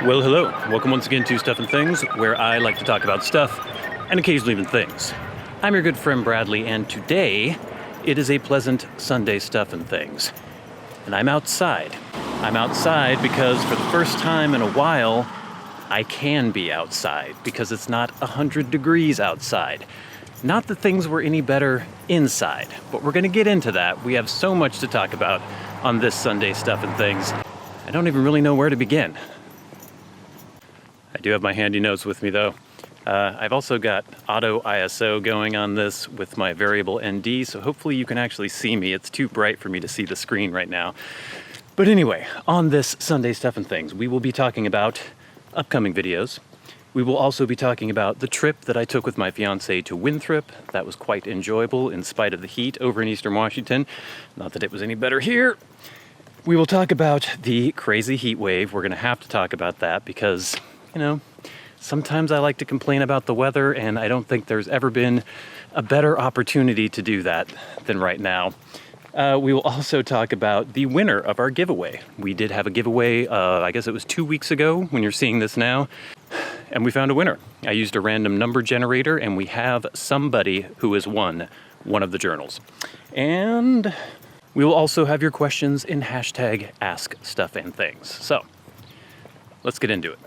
Well, hello. Welcome once again to Stuff and Things, where I like to talk about stuff and occasionally even things. I'm your good friend Bradley, and today it is a pleasant Sunday Stuff and Things. And I'm outside. I'm outside because for the first time in a while, I can be outside because it's not 100 degrees outside. Not that things were any better inside, but we're going to get into that. We have so much to talk about on this Sunday Stuff and Things. I don't even really know where to begin. I do have my handy notes with me though. I've also got auto ISO going on this with my variable ND, so hopefully you can actually see me. It's too bright for me to see the screen right now. But anyway, on this Sunday Stuff and Things, we will be talking about upcoming videos. We will also be talking about the trip that I took with my fiance to Winthrop. That was quite enjoyable in spite of the heat over in Eastern Washington. Not that it was any better here. We will talk about the crazy heat wave. We're going to have to talk about that because, you know, sometimes I like to complain about the weather, and I don't think there's ever been a better opportunity to do that than right now. We will also talk about the winner of our giveaway. We did have a giveaway, I guess it was 2 weeks ago when you're seeing this now, and we found a winner. I used a random number generator, and we have somebody who has won one of the journals. And we will also have your questions in hashtag askstuffandthings. So, let's get into it.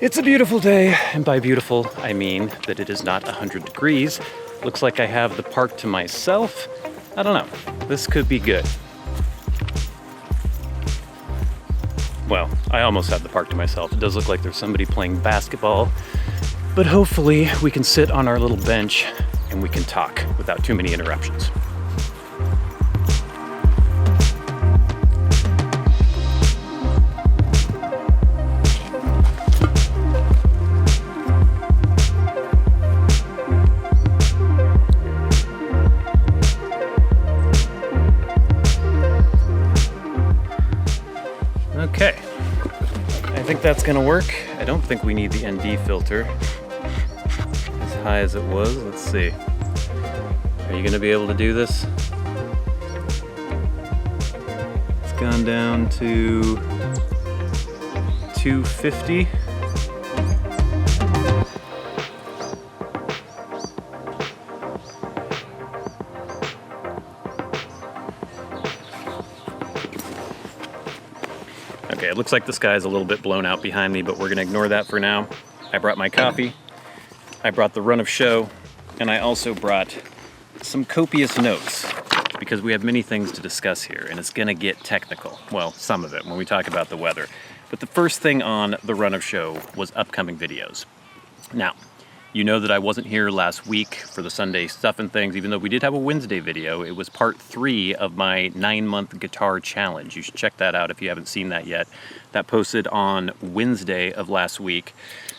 It's a beautiful day, and by beautiful, I mean that it is not 100 degrees. Looks like I have the park to myself. I don't know, this could be good. Well, I almost have the park to myself. It does look like there's somebody playing basketball, but hopefully we can sit on our little bench and we can talk without too many interruptions. Okay, I think that's gonna work. I don't think we need the ND filter as high as it was. Let's see. Are you gonna be able to do this? It's gone down to 250. Okay, it looks like the sky is a little bit blown out behind me, but we're gonna ignore that for now. I brought my coffee, I brought the run of show, and I also brought some copious notes because we have many things to discuss here and it's gonna get technical. Well, some of it when we talk about the weather. But the first thing on the run of show was upcoming videos. Now, you know that I wasn't here last week for the Sunday Stuff and Things, even though we did have a Wednesday video. It was part 3 of my 9-month guitar challenge. You should check that out if you haven't seen that yet. That posted on Wednesday of last week.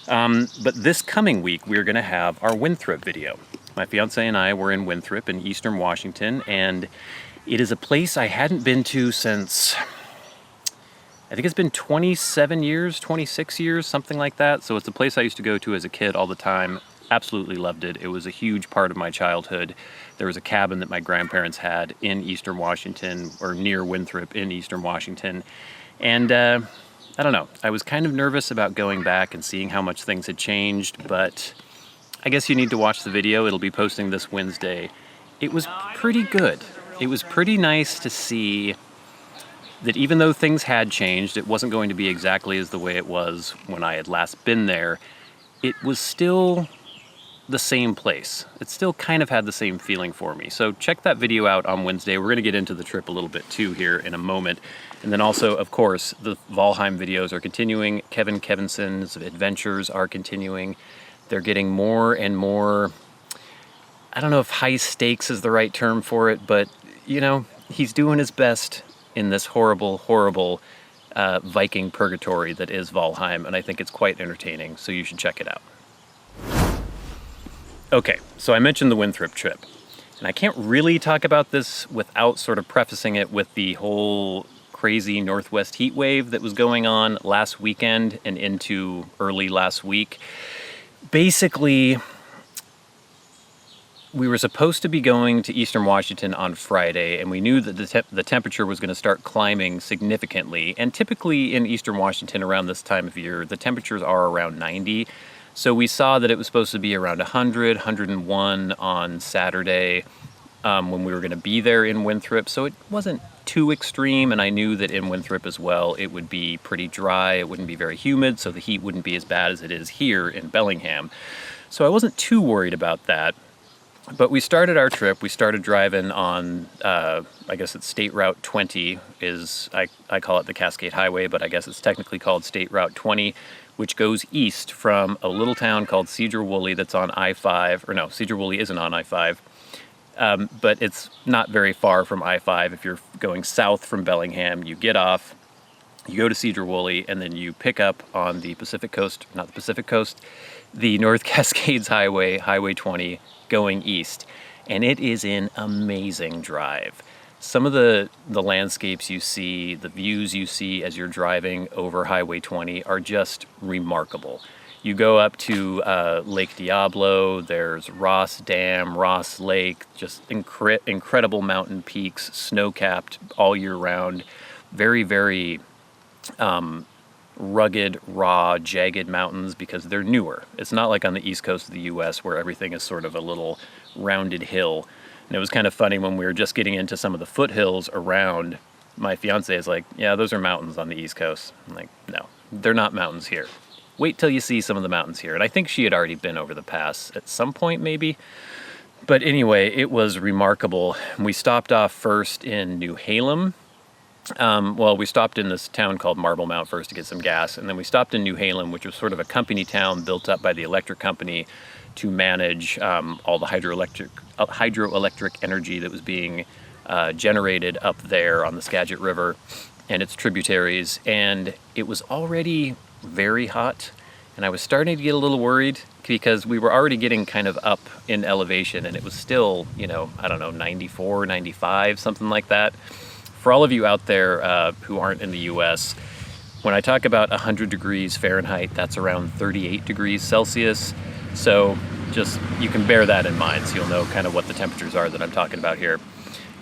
But this coming week, we're gonna have our Winthrop video. My fiance and I were in Winthrop in Eastern Washington, and it is a place I hadn't been to since, I think it's been 27 years, 26 years, something like that. So it's a place I used to go to as a kid all the time. Absolutely loved it. It was a huge part of my childhood. There was a cabin that my grandparents had in Eastern Washington, or near Winthrop in Eastern Washington. And I don't know, I was kind of nervous about going back and seeing how much things had changed, but I guess you need to watch the video. It'll be posting this Wednesday. It was pretty good. It was pretty nice to see that even though things had changed, it wasn't going to be exactly as the way it was when I had last been there. It was still the same place. It still kind of had the same feeling for me. So check that video out on Wednesday. We're gonna get into the trip a little bit too here in a moment. And then also, of course, the Valheim videos are continuing. Kevin Kevinson's adventures are continuing. They're getting more and more, I don't know if high stakes is the right term for it, but you know, he's doing his best in this horrible, horrible Viking purgatory that is Valheim, and I think it's quite entertaining, so you should check it out. Okay, so I mentioned the Winthrop trip. And I can't really talk about this without sort of prefacing it with the whole crazy northwest heat wave that was going on last weekend and into early last week. Basically, we were supposed to be going to Eastern Washington on Friday, and we knew that the temperature was going to start climbing significantly. And typically in Eastern Washington around this time of year, the temperatures are around 90. So we saw that it was supposed to be around 100, 101 on Saturday when we were going to be there in Winthrop. So it wasn't too extreme, and I knew that in Winthrop as well, it would be pretty dry. It wouldn't be very humid, so the heat wouldn't be as bad as it is here in Bellingham. So I wasn't too worried about that. But we started our trip. We started driving on, I guess it's State Route 20 I call it the Cascade Highway, but I guess it's technically called State Route 20, which goes east from a little town called Sedro-Woolley that's on I-5, or no, Sedro-Woolley isn't on I-5, but it's not very far from I-5. If you're going south from Bellingham, you get off, you go to Sedro-Woolley, and then you pick up on the Pacific Coast, not the Pacific Coast, the North Cascades Highway, Highway 20, going east. And it is an amazing drive. Some of the landscapes you see, the views you see as you're driving over Highway 20 are just remarkable. You go up to Lake Diablo, there's Ross Dam, Ross Lake, just incredible mountain peaks, snow-capped all year round. Very, very rugged, raw, jagged mountains because they're newer. It's not like on the east coast of the US where everything is sort of a little rounded hill. And it was kind of funny when we were just getting into some of the foothills around, my fiance is like, yeah, those are mountains on the east coast. I'm like, no, they're not mountains here. Wait till you see some of the mountains here. And I think she had already been over the pass at some point maybe. But anyway, it was remarkable. We stopped off first in New Halem. Well, we stopped in this town called Marble Mount first to get some gas, and then we stopped in New Halem, which was sort of a company town built up by the electric company to manage all the hydroelectric energy that was being generated up there on the Skagit River and its tributaries. And it was already very hot, and I was starting to get a little worried because we were already getting kind of up in elevation, and it was still, you know, I don't know, 94, 95, something like that. For all of you out there who aren't in the US, when I talk about 100 degrees Fahrenheit, that's around 38 degrees Celsius. So just, you can bear that in mind so you'll know kind of what the temperatures are that I'm talking about here.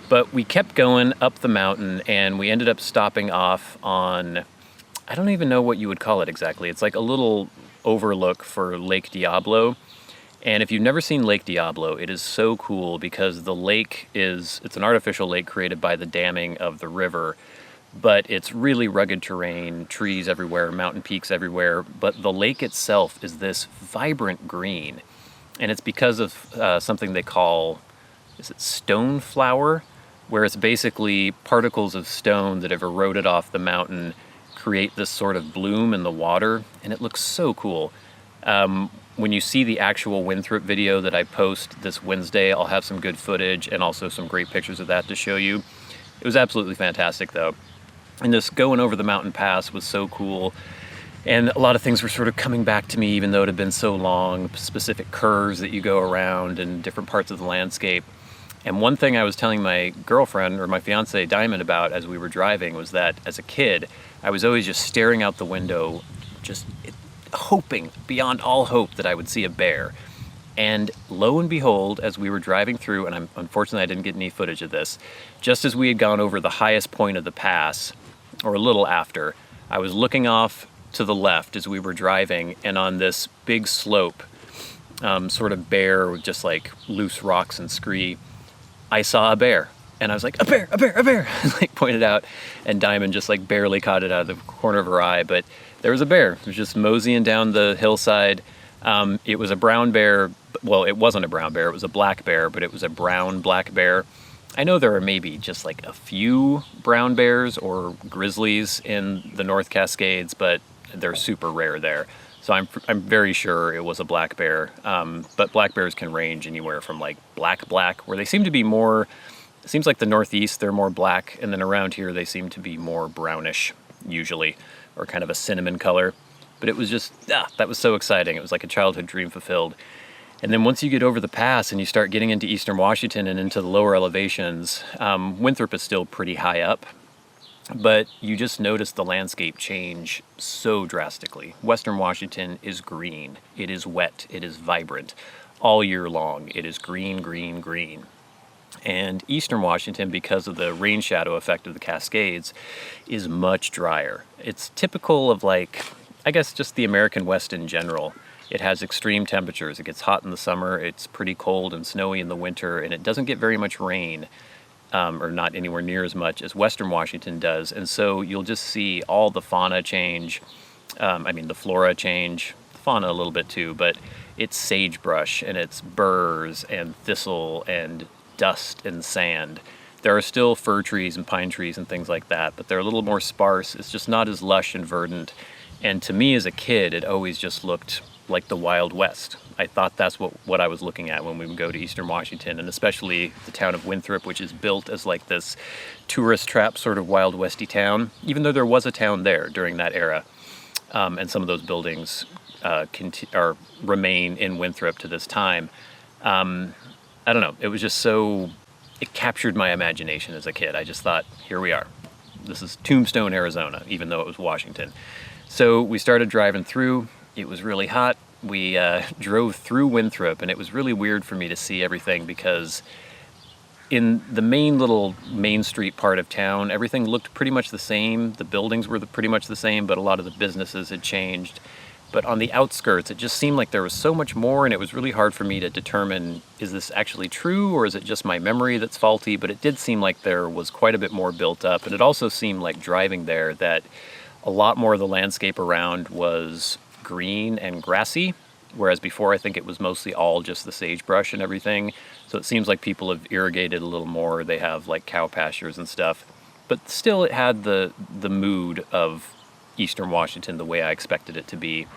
But we kept going up the mountain, and we ended up stopping off on, I don't even know what you would call it exactly. It's like a little overlook for Lake Diablo. And if you've never seen Lake Diablo, it is so cool because the lake it's an artificial lake created by the damming of the river, but it's really rugged terrain, trees everywhere, mountain peaks everywhere, but the lake itself is this vibrant green. And it's because of something they call, is it stone flower? Where it's basically particles of stone that have eroded off the mountain create this sort of bloom in the water, and it looks so cool. When you see the actual Winthrop video that I post this Wednesday, I'll have some good footage and also some great pictures of that to show you. It was absolutely fantastic though. And just going over the mountain pass was so cool. And a lot of things were sort of coming back to me even though it had been so long, specific curves that you go around and different parts of the landscape. And one thing I was telling my girlfriend, or my fiance Diamond, about as we were driving was that as a kid, I was always just staring out the window, just hoping beyond all hope that I would see a bear. And lo and behold, as we were driving through, and unfortunately I didn't get any footage of this, just as we had gone over the highest point of the pass, or a little after, I was looking off to the left as we were driving, and on this big slope, sort of bare with just like loose rocks and scree, I saw a bear. And I was like, a bear, a bear, a bear, like pointed out, and Diamond just like barely caught it out of the corner of her eye, but there was a bear. It was just moseying down the hillside. It was a brown bear. Well, it wasn't a brown bear, it was a black bear, but it was a brown black bear. I know there are maybe just like a few brown bears or grizzlies in the North Cascades, but they're super rare there. So I'm very sure it was a black bear. But black bears can range anywhere from like black, where they seem to be more, it seems like the Northeast, they're more black, and then around here they seem to be more brownish, usually, or kind of a cinnamon color. But it was just, that was so exciting. It was like a childhood dream fulfilled. And then once you get over the pass and you start getting into eastern Washington and into the lower elevations, Winthrop is still pretty high up, but you just notice the landscape change so drastically. Western Washington is green, it is wet, it is vibrant. All year long, it is green, green, green. And eastern Washington, because of the rain shadow effect of the Cascades, is much drier. It's typical of, like, I guess just the American West in general. It has extreme temperatures. It gets hot in the summer, it's pretty cold and snowy in the winter, and it doesn't get very much rain, or not anywhere near as much as Western Washington does. And so you'll just see all the fauna change, the flora change, the fauna a little bit too, but it's sagebrush and it's burrs and thistle and dust and sand. There are still fir trees and pine trees and things like that, but they're a little more sparse. It's just not as lush and verdant. And to me as a kid, it always just looked like the Wild West. I thought that's what I was looking at when we would go to eastern Washington, and especially the town of Winthrop, which is built as like this tourist trap sort of Wild Westy town, even though there was a town there during that era. And some of those buildings remain in Winthrop to this time. I don't know, it was just it captured my imagination as a kid. I just thought, here we are. This is Tombstone, Arizona, even though it was Washington. So we started driving through. It was really hot. We drove through Winthrop, and it was really weird for me to see everything because in the main street part of town, everything looked pretty much the same. The buildings were pretty much the same, but a lot of the businesses had changed. But on the outskirts, it just seemed like there was so much more, and it was really hard for me to determine, is this actually true, or is it just my memory that's faulty? But it did seem like there was quite a bit more built up, and it also seemed like driving there that a lot more of the landscape around was green and grassy, whereas before I think it was mostly all just the sagebrush and everything. So it seems like people have irrigated a little more. They have like cow pastures and stuff, but still it had the mood of eastern Washington the way I expected it to be.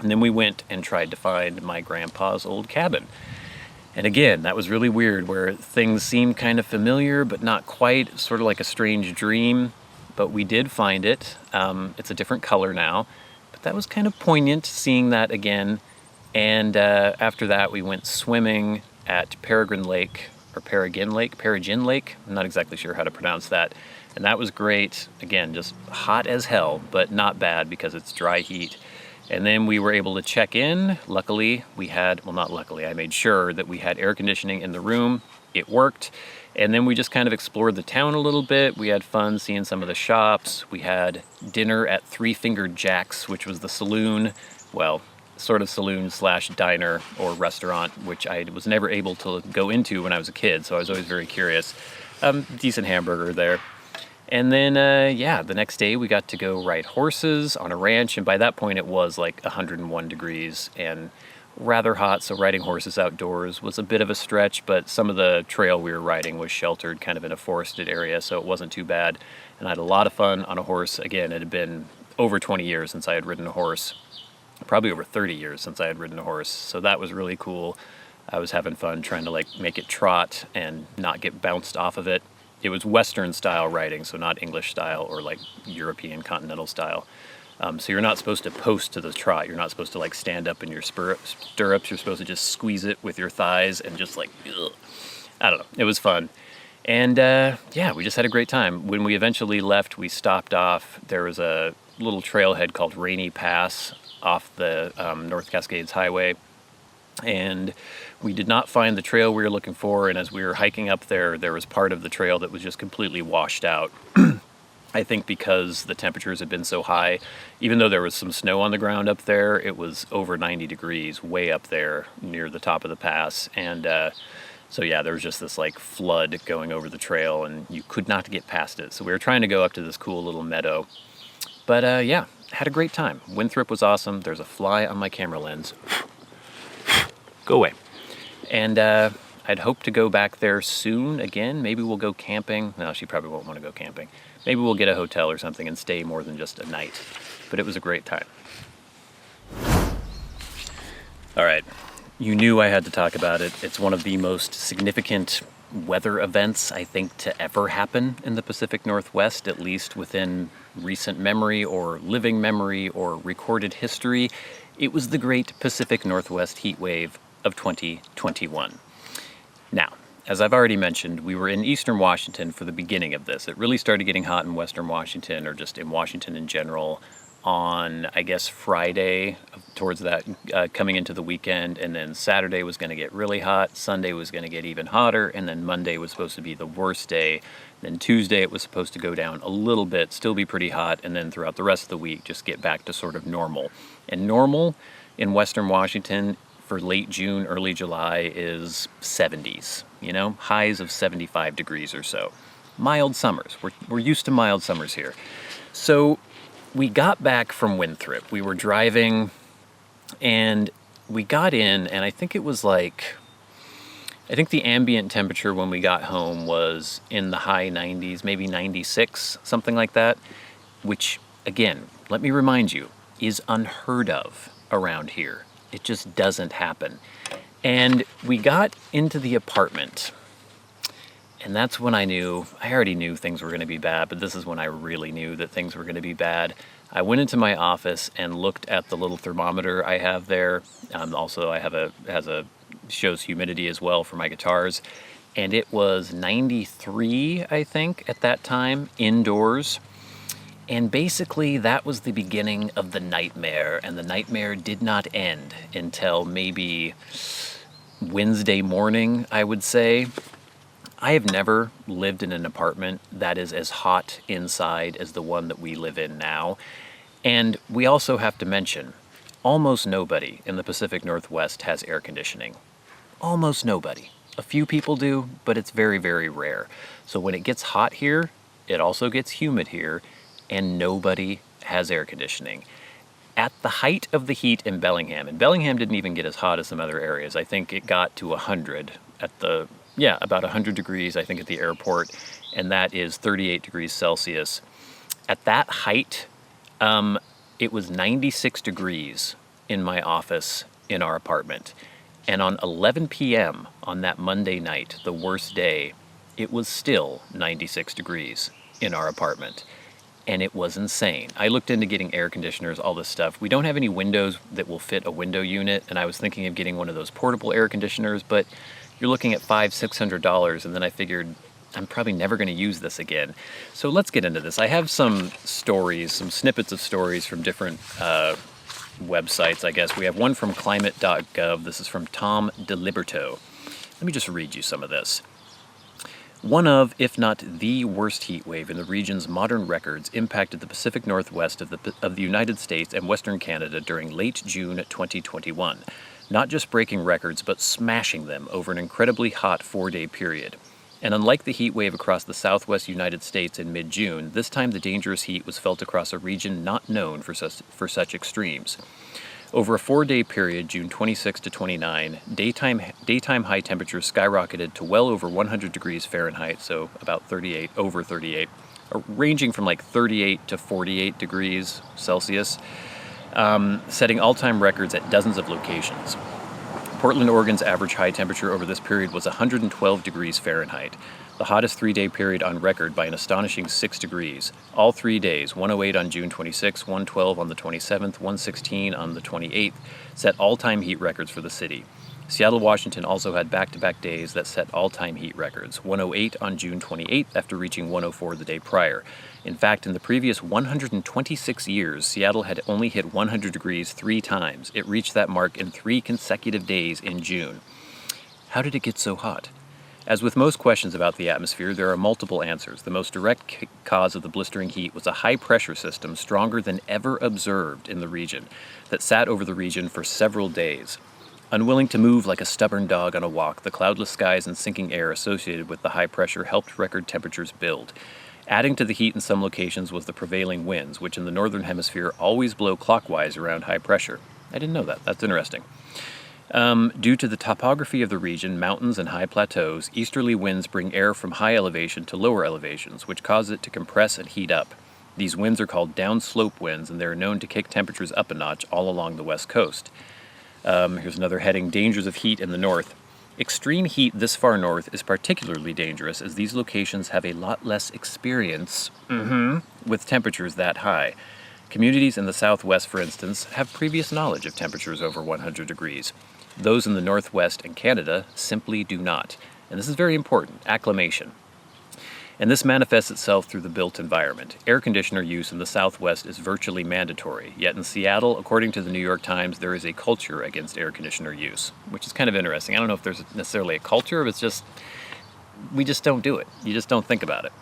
And then we went and tried to find my grandpa's old cabin. And again, that was really weird, where things seemed kind of familiar, but not quite, sort of like a strange dream. But we did find it. It's a different color now, but that was kind of poignant seeing that again. And after that, we went swimming at Peregrine Lake, or Peregrine Lake. I'm not exactly sure how to pronounce that. And that was great. Again, just hot as hell, but not bad because it's dry heat. And then we were able to check in. Luckily, I made sure that we had air conditioning in the room. It worked. And then we just kind of explored the town a little bit. We had fun seeing some of the shops. We had dinner at Three Fingered Jack's, which was the saloon, well, sort of saloon / diner or restaurant, which I was never able to go into when I was a kid, so I was always very curious. Decent hamburger there. And then, the next day we got to go ride horses on a ranch, and by that point it was like 101 degrees and rather hot, so riding horses outdoors was a bit of a stretch, but some of the trail we were riding was sheltered kind of in a forested area, so it wasn't too bad. And I had a lot of fun on a horse. Again, it had been over 20 years since I had ridden a horse, probably over 30 years since I had ridden a horse, so that was really cool. I was having fun trying to like make it trot and not get bounced off of it. It was Western style riding, so not English style or like European continental style. So you're not supposed to post to the trot. You're not supposed to like stand up in your stirrups. You're supposed to just squeeze it with your thighs and just like, ugh. I don't know. It was fun. And we just had a great time. When we eventually left, we stopped off. There was a little trailhead called Rainy Pass off the North Cascades Highway. And we did not find the trail we were looking for. And as we were hiking up there, there was part of the trail that was just completely washed out. I think because the temperatures had been so high, even though there was some snow on the ground up there, it was over 90 degrees way up there near the top of the pass. And there was just this like flood going over the trail and you could not get past it. So we were trying to go up to this cool little meadow. But had a great time. Winthrop was awesome. There's a fly on my camera lens. Go away. And I'd hope to go back there soon again. Maybe we'll go camping. No, she probably won't want to go camping. Maybe we'll get a hotel or something and stay more than just a night. But it was a great time. All right. You knew I had to talk about it. It's one of the most significant weather events, I think, to ever happen in the Pacific Northwest, at least within recent memory or living memory or recorded history. It was the Great Pacific Northwest Heat Wave of 2021. Now, as I've already mentioned, we were in eastern Washington for the beginning of this. It really started getting hot in western Washington, or just in Washington in general, on, I guess, Friday, towards that, coming into the weekend, and then Saturday was going to get really hot, Sunday was going to get even hotter, and then Monday was supposed to be the worst day. Then Tuesday it was supposed to go down a little bit, still be pretty hot, and then throughout the rest of the week just get back to sort of normal. And normal in western Washington for late June, early July is 70s, you know, highs of 75 degrees or so. Mild summers. We're used to mild summers here. So we got back from Winthrop. We were driving and we got in, and I think it was like, I think the ambient temperature when we got home was in the high 90s, maybe 96, something like that, which, again, let me remind you, is unheard of around here. It just doesn't happen. And we got into the apartment, and that's when I already knew things were going to be bad, but this is when I really knew that things were going to be bad. I went into my office and looked at the little thermometer I have there. Also, I have shows humidity as well for my guitars. And it was 93, I think, at that time, indoors. And basically, that was the beginning of the nightmare. And the nightmare did not end until maybe Wednesday morning, I would say. I have never lived in an apartment that is as hot inside as the one that we live in now. And we also have to mention, almost nobody in the Pacific Northwest has air conditioning. Almost nobody. A few people do, but it's very, very rare. So when it gets hot here, it also gets humid here, and nobody has air conditioning. At the height of the heat in Bellingham, and Bellingham didn't even get as hot as some other areas. I think it got to 100 about 100 degrees, I think, at the airport, and that is 38 degrees Celsius. At that height, it was 96 degrees in my office in our apartment. And on 11 p.m. on that Monday night, the worst day, it was still 96 degrees in our apartment. And it was insane. I looked into getting air conditioners, all this stuff. We don't have any windows that will fit a window unit, and I was thinking of getting one of those portable air conditioners, but you're looking at $500-$600, and then I figured I'm probably never going to use this again. So let's get into this. I have some stories, some snippets of stories from different websites, I guess. We have one from climate.gov. This is from Tom DeLiberto. Let me just read you some of this. One of, if not the worst heat wave in the region's modern records impacted the Pacific Northwest of the United States and Western Canada during late June 2021. Not just breaking records, but smashing them over an incredibly hot 4-day period. And unlike the heat wave across the southwest United States in mid-June, this time the dangerous heat was felt across a region not known for such extremes. Over a 4-day period, June 26 to 29, daytime high temperatures skyrocketed to well over 100 degrees Fahrenheit, so about 38, over 38, ranging from like 38 to 48 degrees Celsius, setting all-time records at dozens of locations. Portland, Oregon's average high temperature over this period was 112 degrees Fahrenheit, the hottest 3-day period on record by an astonishing 6 degrees. All 3 days, 108 on June 26, 112 on the 27th, 116 on the 28th, set all-time heat records for the city. Seattle, Washington also had back-to-back days that set all-time heat records, 108 on June 28th after reaching 104 the day prior. In fact, in the previous 126 years, Seattle had only hit 100 degrees 3 times. It reached that mark in 3 consecutive days in June. How did it get so hot? As with most questions about the atmosphere, there are multiple answers. The most direct cause of the blistering heat was a high-pressure system stronger than ever observed in the region that sat over the region for several days. Unwilling to move like a stubborn dog on a walk, the cloudless skies and sinking air associated with the high pressure helped record temperatures build. Adding to the heat in some locations was the prevailing winds, which in the northern hemisphere always blow clockwise around high pressure. I didn't know that. That's interesting. Due to the topography of the region, mountains and high plateaus, easterly winds bring air from high elevation to lower elevations, which cause it to compress and heat up. These winds are called downslope winds, and they are known to kick temperatures up a notch all along the west coast. Here's another heading, dangers of heat in the north. Extreme heat this far north is particularly dangerous as these locations have a lot less experience with temperatures that high. Communities in the southwest, for instance, have previous knowledge of temperatures over 100 degrees. Those in the Northwest and Canada simply do not. And this is very important, acclimation. And this manifests itself through the built environment. Air conditioner use in the Southwest is virtually mandatory, yet in Seattle, according to the New York Times, there is a culture against air conditioner use, which is kind of interesting. I don't know if there's necessarily a culture, but it's just, we just don't do it. You just don't think about it.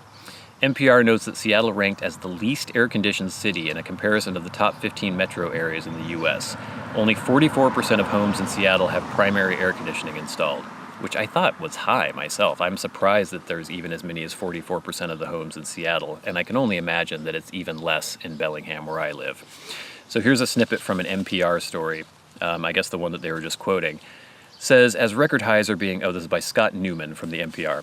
NPR notes that Seattle ranked as the least air-conditioned city in a comparison of the top 15 metro areas in the U.S. Only 44% of homes in Seattle have primary air conditioning installed, which I thought was high myself. I'm surprised that there's even as many as 44% of the homes in Seattle, and I can only imagine that it's even less in Bellingham, where I live. So here's a snippet from an NPR story, I guess the one that they were just quoting. Says, as record highs are being, this is by Scott Newman from the NPR,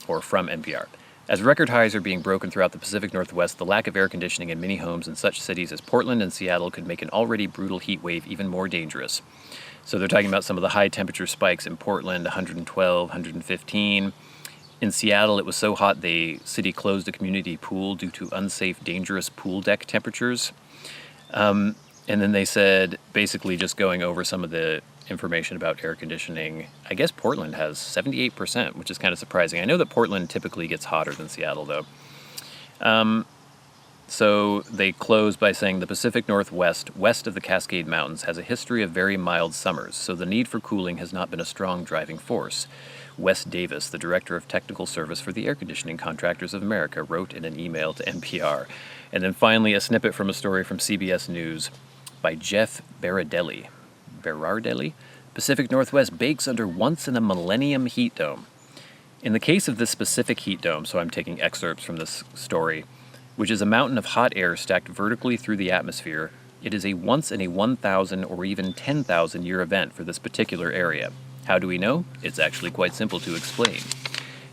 or from NPR. As record highs are being broken throughout the Pacific Northwest, the lack of air conditioning in many homes in such cities as Portland and Seattle could make an already brutal heat wave even more dangerous. So they're talking about some of the high temperature spikes in Portland, 112, 115. In Seattle, it was so hot the city closed a community pool due to unsafe, dangerous pool deck temperatures. And then they said, basically just going over some of the information about air conditioning, I guess Portland has 78%, which is kind of surprising. I know that Portland typically gets hotter than Seattle, though. So they close by saying the Pacific Northwest, west of the Cascade Mountains, has a history of very mild summers, so the need for cooling has not been a strong driving force. Wes Davis, the Director of Technical Service for the Air Conditioning Contractors of America, wrote in an email to NPR. And then finally, a snippet from a story from CBS News by Jeff Berardelli. Pacific Northwest bakes under once-in-a-millennium heat dome. In the case of this specific heat dome, so I'm taking excerpts from this story, which is a mountain of hot air stacked vertically through the atmosphere, it is a once-in-a-1,000 or even 10,000 year event for this particular area. How do we know? It's actually quite simple to explain.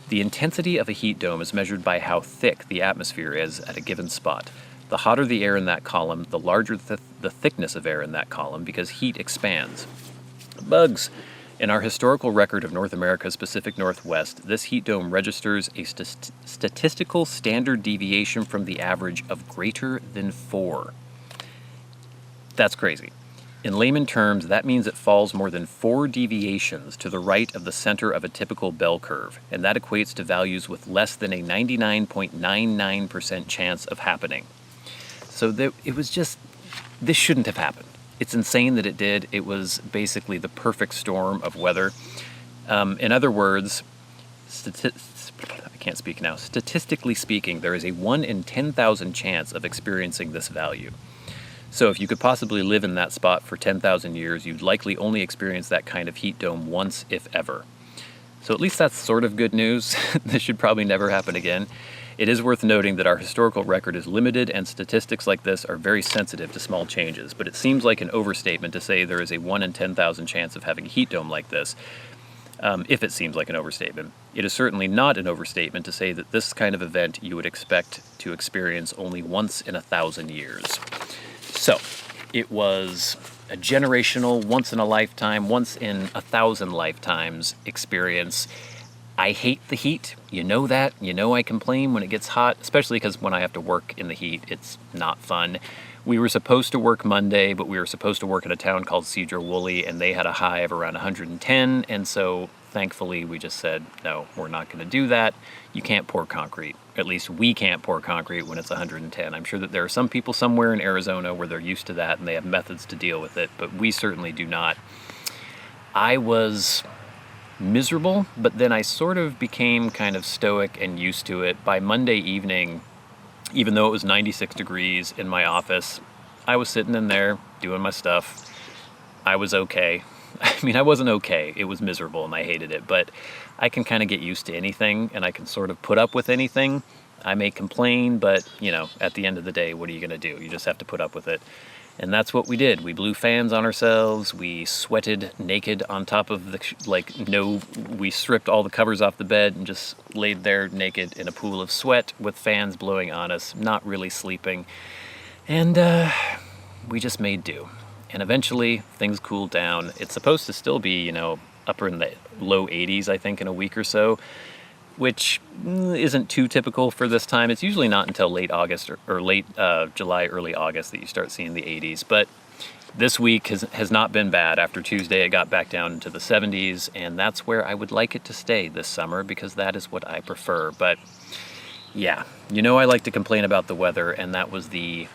The intensity of a heat dome is measured by how thick the atmosphere is at a given spot. The hotter the air in that column, the larger the thickness of air in that column, because heat expands. Bugs. In our historical record of North America's Pacific Northwest, this heat dome registers a statistical standard deviation from the average of greater than 4. That's crazy. In layman terms, that means it falls more than 4 deviations to the right of the center of a typical bell curve, and that equates to values with less than a 99.99% chance of happening. So it was just, this shouldn't have happened. It's insane that it did. It was basically the perfect storm of weather. In other words, I can't speak now. Statistically speaking, there is a 1 in 10,000 chance of experiencing this value. So if you could possibly live in that spot for 10,000 years, you'd likely only experience that kind of heat dome once, if ever. So at least that's sort of good news. This should probably never happen again. It is worth noting that our historical record is limited and statistics like this are very sensitive to small changes, but it seems like an overstatement to say there is a 1 in 10,000 chance of having a heat dome like this, if it seems like an overstatement. It is certainly not an overstatement to say that this kind of event you would expect to experience only once in 1,000 years. So, it was a generational, once-in-a-lifetime, once-in-1,000 lifetimes experience. I hate the heat. You know that. You know I complain when it gets hot, especially because when I have to work in the heat, it's not fun. We were supposed to work Monday, but we were supposed to work at a town called Cedar-Woolley, and they had a high of around 110, and so thankfully we just said, no, we're not going to do that. You can't pour concrete. At least we can't pour concrete when it's 110. I'm sure that there are some people somewhere in Arizona where they're used to that and they have methods to deal with it, but we certainly do not. I was miserable, but then I sort of became kind of stoic and used to it. By Monday evening, even though it was 96 degrees in my office, I was sitting in there doing my stuff. I was okay. I mean, I wasn't okay. It was miserable and I hated it, but I can kind of get used to anything and I can sort of put up with anything. I may complain, but, you know, at the end of the day, what are you going to do? You just have to put up with it. And that's what we did. We blew fans on ourselves. We sweated naked on top of we stripped all the covers off the bed and just laid there naked in a pool of sweat with fans blowing on us, not really sleeping. And we just made do. And eventually things cooled down. It's supposed to still be, you know, upper in the low 80s, I think, in a week or so, which isn't too typical for this time. It's usually not until late August or late July, early August that you start seeing the 80s. But This week has not been bad. After Tuesday, it got back down into the 70s, and that's where I would like it to stay this summer because that is what I prefer. But yeah, you know I like to complain about the weather, and that was the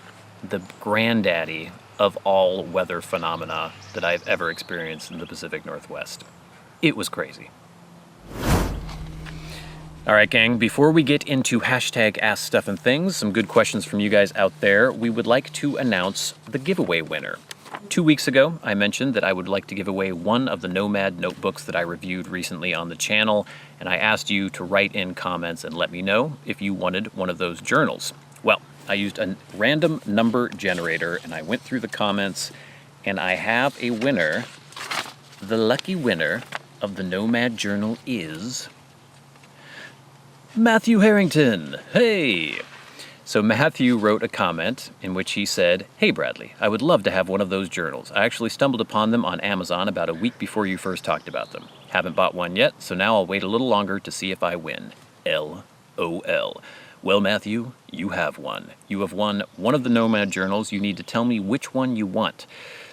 granddaddy of all weather phenomena that I've ever experienced in the Pacific Northwest. It was crazy. All right, gang, before we get into hashtag Ask Stuff and Things, some good questions from you guys out there, we would like to announce the giveaway winner. 2 weeks ago, I mentioned that I would like to give away one of the Nomad notebooks that I reviewed recently on the channel, and I asked you to write in comments and let me know if you wanted one of those journals. Well, I used a random number generator, and I went through the comments, and I have a winner. The lucky winner of the Nomad journal is Matthew Harrington. Hey! So Matthew wrote a comment in which he said, "Hey Bradley, I would love to have one of those journals. I actually stumbled upon them on Amazon about a week before you first talked about them. Haven't bought one yet, so now I'll wait a little longer to see if I win. LOL." Well, Matthew, you have won. You have won one of the Nomad journals. You need to tell me which one you want.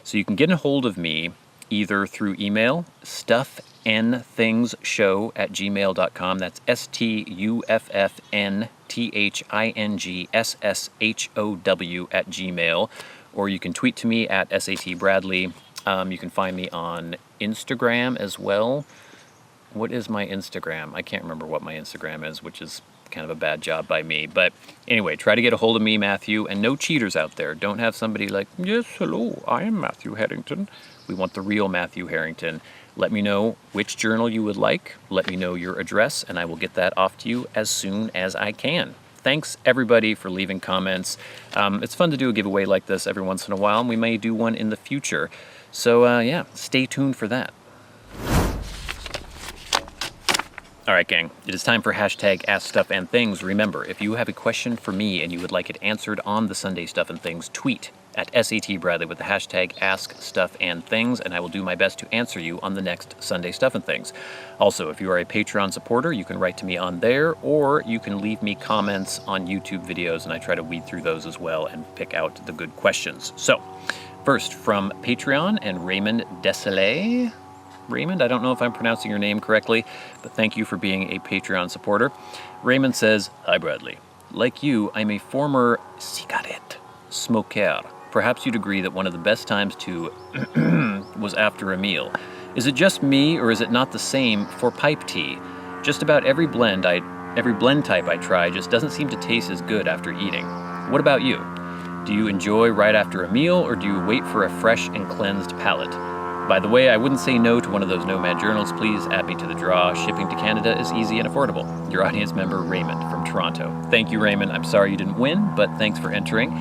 So you can get a hold of me either through email, STUFFandThingsShow@gmail.com. That's STUFFNTHINGSSHOW@gmail. Or you can tweet to me at SATBradley. You can find me on Instagram as well. What is my Instagram? I can't remember what my Instagram is, which is kind of a bad job by me. But anyway, try to get a hold of me, Matthew, and no cheaters out there. Don't have somebody like, "Yes, hello, I am Matthew Harrington." We want the real Matthew Harrington. Let me know which journal you would like. Let me know your address, and I will get that off to you as soon as I can. Thanks, everybody, for leaving comments. It's fun to do a giveaway like this every once in a while, and we may do one in the future. So, yeah, stay tuned for that. All right, gang, it is time for hashtag Ask Stuff and Things. Remember, if you have a question for me and you would like it answered on the Sunday Stuff and Things, tweet at SATBradley with the hashtag Ask Stuff and Things, and I will do my best to answer you on the next Sunday Stuff and Things. Also, if you are a Patreon supporter, you can write to me on there, or you can leave me comments on YouTube videos, and I try to weed through those as well and pick out the good questions. So, first, from Patreon and Raymond Desailly. Raymond, I don't know if I'm pronouncing your name correctly, but thank you for being a Patreon supporter. Raymond says, "Hi Bradley. Like you, I'm a former cigarette smoker. Perhaps you'd agree that one of the best times to was after a meal. Is it just me, or is it not the same for pipe tea? Just about every blend type I try just doesn't seem to taste as good after eating. What about you? Do you enjoy right after a meal, or do you wait for a fresh and cleansed palate? By the way, I wouldn't say no to one of those Nomad journals. Please add me to the draw. Shipping to Canada is easy and affordable. Your audience member, Raymond from Toronto." Thank you, Raymond. I'm sorry you didn't win, but thanks for entering.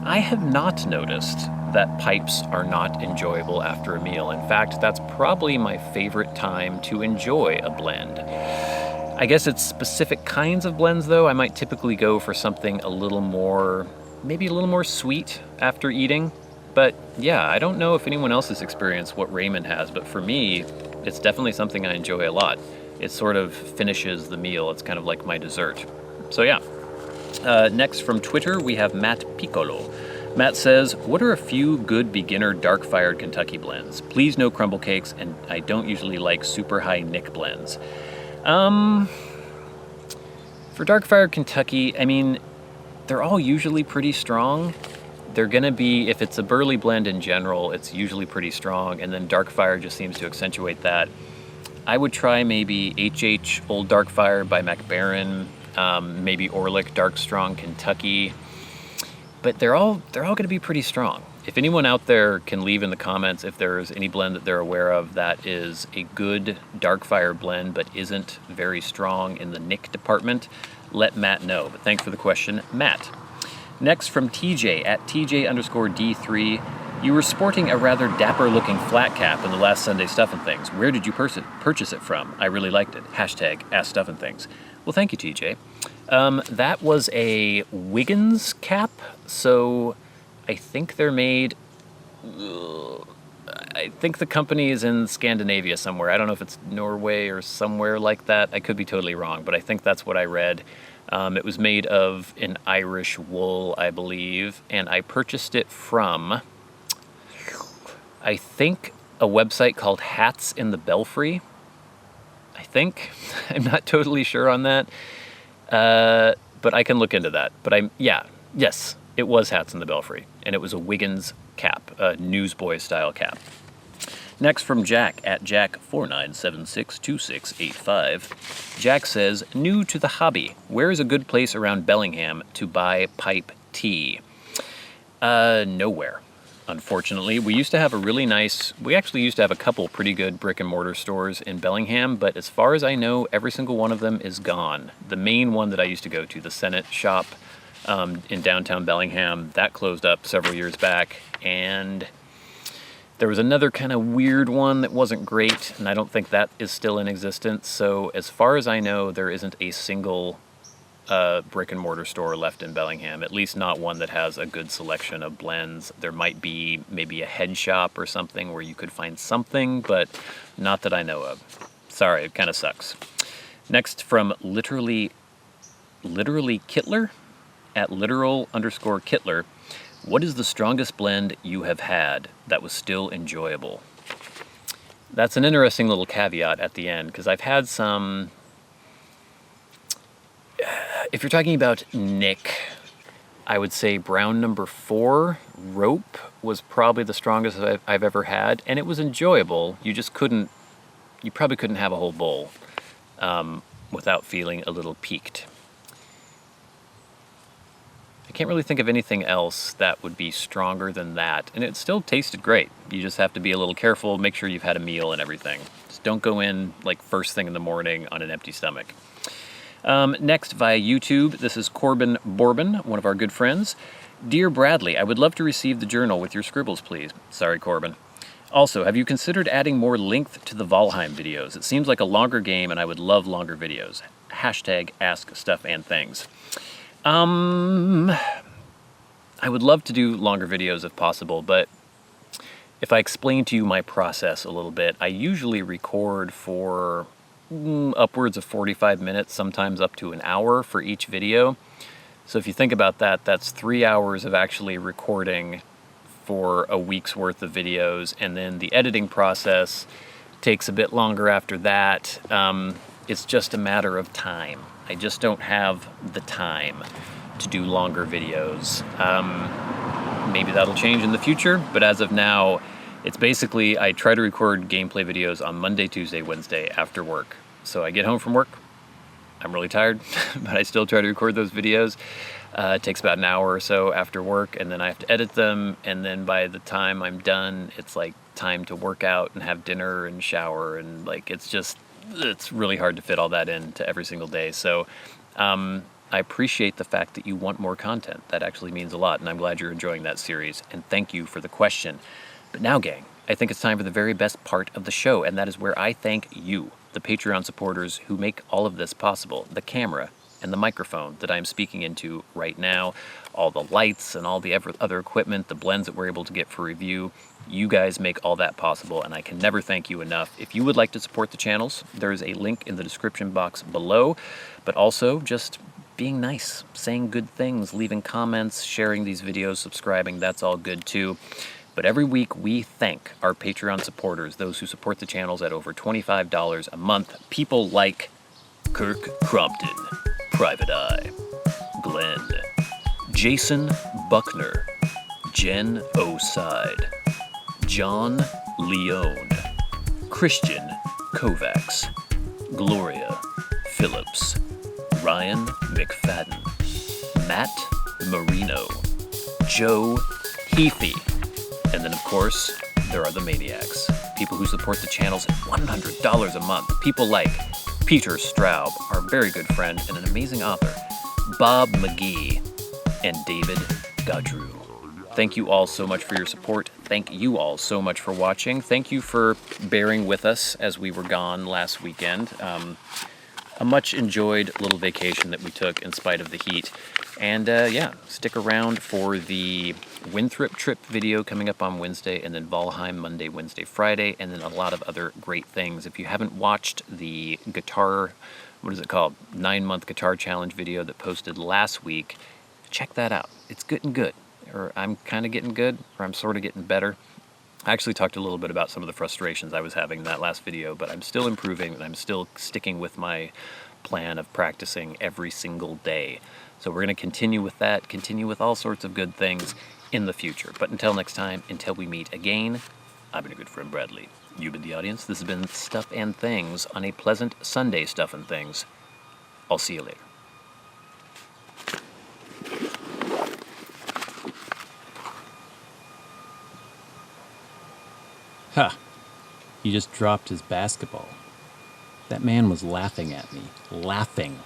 I have not noticed that pipes are not enjoyable after a meal. In fact, that's probably my favorite time to enjoy a blend. I guess it's specific kinds of blends, though. I might typically go for something a little more, maybe a little more sweet after eating. But yeah, I don't know if anyone else has experienced what Raymond has, but for me, it's definitely something I enjoy a lot. It sort of finishes the meal. It's kind of like my dessert. So yeah. Next from Twitter, we have Matt Piccolo. Matt says, "What are a few good beginner dark-fired Kentucky blends? Please no crumble cakes, and I don't usually like super high Nick blends." For dark-fired Kentucky, I mean, they're all usually pretty strong. They're gonna be, if it's a burley blend in general, it's usually pretty strong, and then dark fire just seems to accentuate that. I would try maybe HH Old Dark Fire by McFadin, maybe Orlick Dark Strong Kentucky, but they're all gonna be pretty strong. If anyone out there can leave in the comments if there's any blend that they're aware of that is a good dark fire blend but isn't very strong in the Nick department, let Matt know. But thanks for the question, Matt. Next from TJ at TJ_D3. "You were sporting a rather dapper looking flat cap in the last Sunday Stuff and Things. Where did you purchase it from? I really liked it. Hashtag Ask Stuff and Things." Well, thank you, TJ. That was a Wiggins cap. So I think they're made, I think the company is in Scandinavia somewhere. I don't know if it's Norway or somewhere like that. I could be totally wrong, but I think that's what I read. It was made of an Irish wool, I believe, and I purchased it from, I think a website called Hats in the Belfry. I think. I'm not totally sure on that. But I can look into that. But yes, it was Hats in the Belfry. And it was a Wiggins cap, a newsboy style cap. Next from Jack at Jack49762685. Jack says, new to the hobby. Where is a good place around Bellingham to buy pipe tea? Nowhere. Unfortunately, we actually used to have a couple pretty good brick and mortar stores in Bellingham, but as far as I know, every single one of them is gone. The main one that I used to go to, the Senate shop in downtown Bellingham, that closed up several years back, and there was another kind of weird one that wasn't great, and I don't think that is still in existence. So as far as I know, there isn't a single brick and mortar store left in Bellingham, at least not one that has a good selection of blends. There might be maybe a head shop or something where you could find something, but not that I know of. Sorry, it kind of sucks. Next from literally Kittler at literal_Kittler. What is the strongest blend you have had that was still enjoyable? That's an interesting little caveat at the end, because I've had some. If you're talking about Nick, I would say Brown number 4, Rope, was probably the strongest I've ever had, and it was enjoyable. You probably couldn't have a whole bowl without feeling a little peaked. I can't really think of anything else that would be stronger than that, and it still tasted great. You just have to be a little careful, make sure you've had a meal and everything. Just don't go in like first thing in the morning on an empty stomach. Next, via YouTube, this is Corbin Bourbon, one of our good friends. Dear Bradley, I would love to receive the journal with your scribbles, please. Sorry, Corbin. Also, have you considered adding more length to the Valheim videos? It seems like a longer game, and I would love longer videos. Hashtag askstuffandthings. I would love to do longer videos if possible, but if I explain to you my process a little bit, I usually record for upwards of 45 minutes, sometimes up to an hour for each video. So if you think about that, that's 3 hours of actually recording for a week's worth of videos, and then the editing process takes a bit longer after that. It's just a matter of time. I just don't have the time to do longer videos. Maybe that'll change in the future, but as of now, it's basically, I try to record gameplay videos on Monday, Tuesday, Wednesday after work. So I get home from work, I'm really tired, but I still try to record those videos. It takes about an hour or so after work, and then I have to edit them, and then by the time I'm done, it's like time to work out and have dinner and shower, and like it's really hard to fit all that into every single day. So I appreciate the fact that you want more content. That actually means a lot, and I'm glad you're enjoying that series, and thank you for the question. But now, gang, I think it's time for the very best part of the show, and that is where I thank you, the Patreon supporters who make all of this possible, the camera and the microphone that I'm speaking into right now, all the lights and all the other equipment, the blends that we're able to get for review. You guys make all that possible, and I can never thank you enough. If you would like to support the channels, there is a link in the description box below, but also just being nice, saying good things, leaving comments, sharing these videos, subscribing, that's all good too. But every week we thank our Patreon supporters, those who support the channels at over $25 a month. People like Kirk Crompton, Private Eye, Glenn, Jason Buckner, Jen O'Side, John Leone, Krisztian Kovacs, Gloria Phillips, Ryan McFadin, Matt Marino, Joe Heaphy, and then of course there are the Maniacs, people who support the channels at $100 a month. People like Peter Straub, our very good friend and an amazing author, Bob Magee, and David Gaudreau. Thank you all so much for your support. Thank you all so much for watching. Thank you for bearing with us as we were gone last weekend. A much enjoyed little vacation that we took in spite of the heat. And yeah, stick around for the Winthrop trip video coming up on Wednesday, and then Valheim Monday, Wednesday, Friday, and then a lot of other great things. If you haven't watched the guitar, 9-month guitar challenge video that posted last week, check that out. It's getting good. Or I'm kind of getting good, or I'm sort of getting better. I actually talked a little bit about some of the frustrations I was having in that last video, but I'm still improving and I'm still sticking with my plan of practicing every single day. So we're going to continue with that, continue with all sorts of good things in the future. But until next time, until we meet again, I've been a good friend Bradley. You've been the audience. This has been Stuff and Things on a pleasant Sunday, Stuff and Things. I'll see you later. Ha! He just dropped his basketball. That man was laughing at me. Laughing.